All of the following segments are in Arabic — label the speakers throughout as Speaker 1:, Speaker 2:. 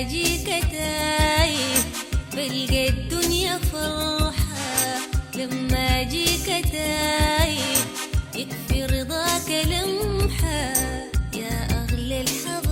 Speaker 1: اجيك تايه بلقى الدنيا فرحة، لما اجيك تايه يكفي رضاك لمحة يا اغلى الحبايب.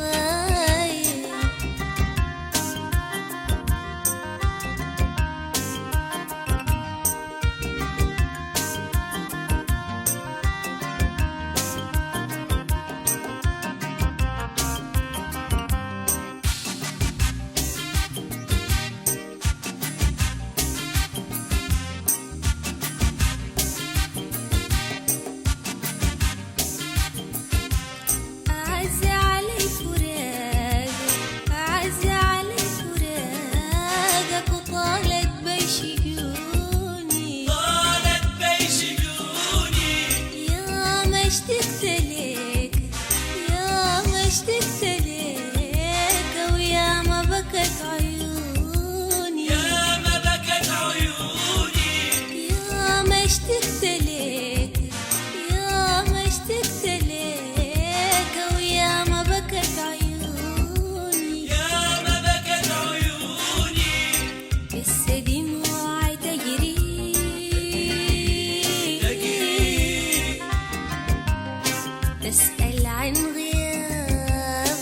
Speaker 1: تسأل عن غيابك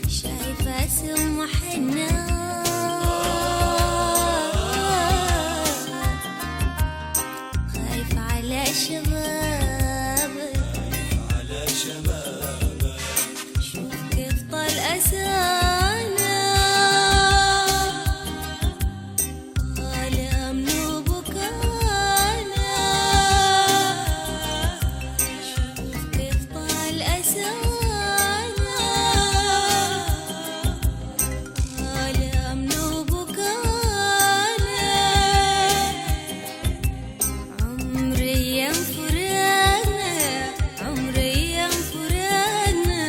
Speaker 1: شايفة سمح النار، خايف على شبابك شوف كيف طال أسانا غالي وبكانا، شوف كيف طال أسانا غالي وبكانا، عمري أيام فراقنا عمري أيام فراقنا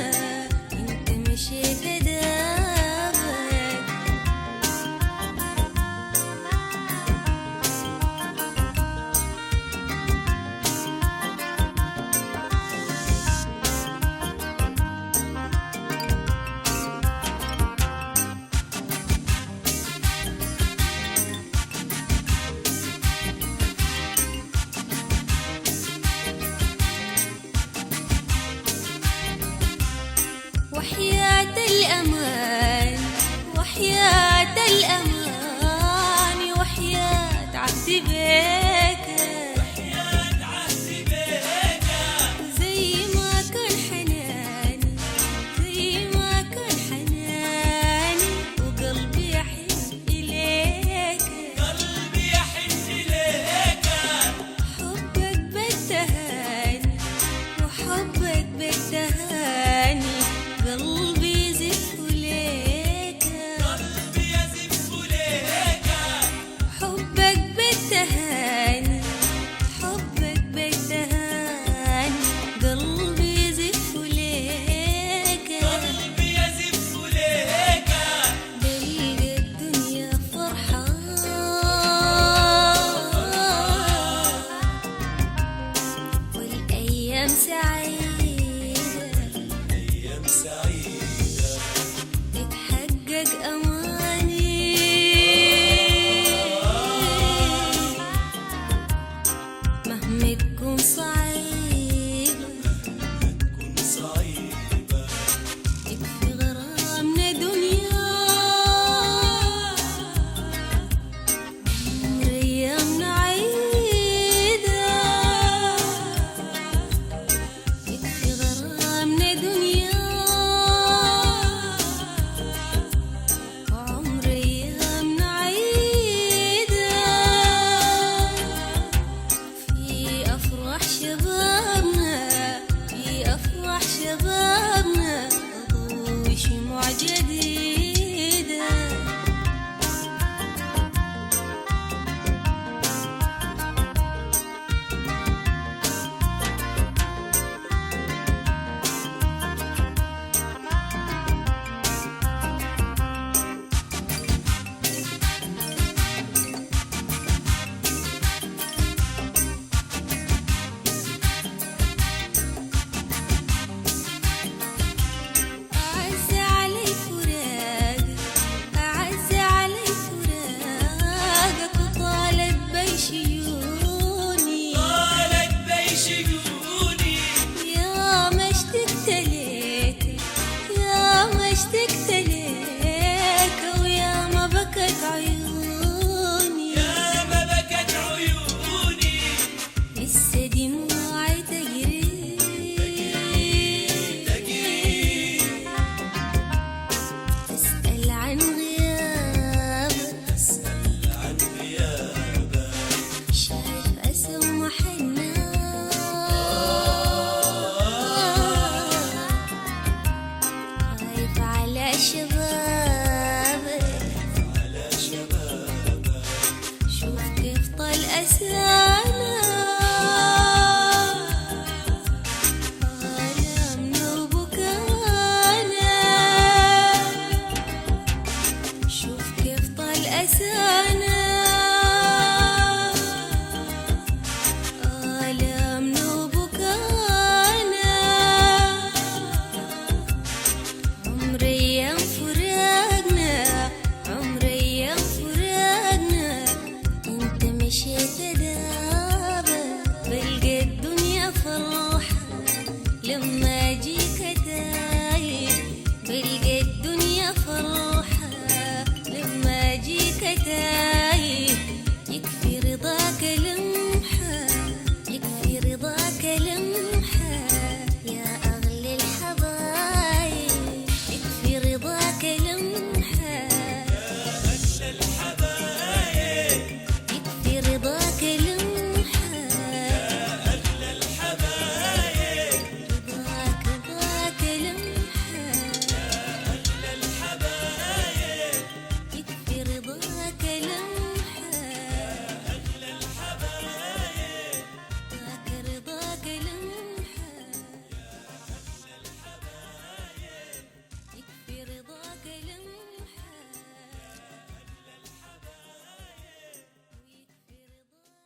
Speaker 1: انت مشيت دابك. وحياة الأمان وحياة الأمان وحياة عهدي بيك زي ما كان حناني زي ما كان حناني وقلبي يحن إليك حبك بالتهاني وحبك بالتهاني قلبي يزف ليك حبك بالتهاني حبك بالتهاني قلبي يزف ليك بلقى الدنيا فرحة والأيام سعيدة تتحقق أمان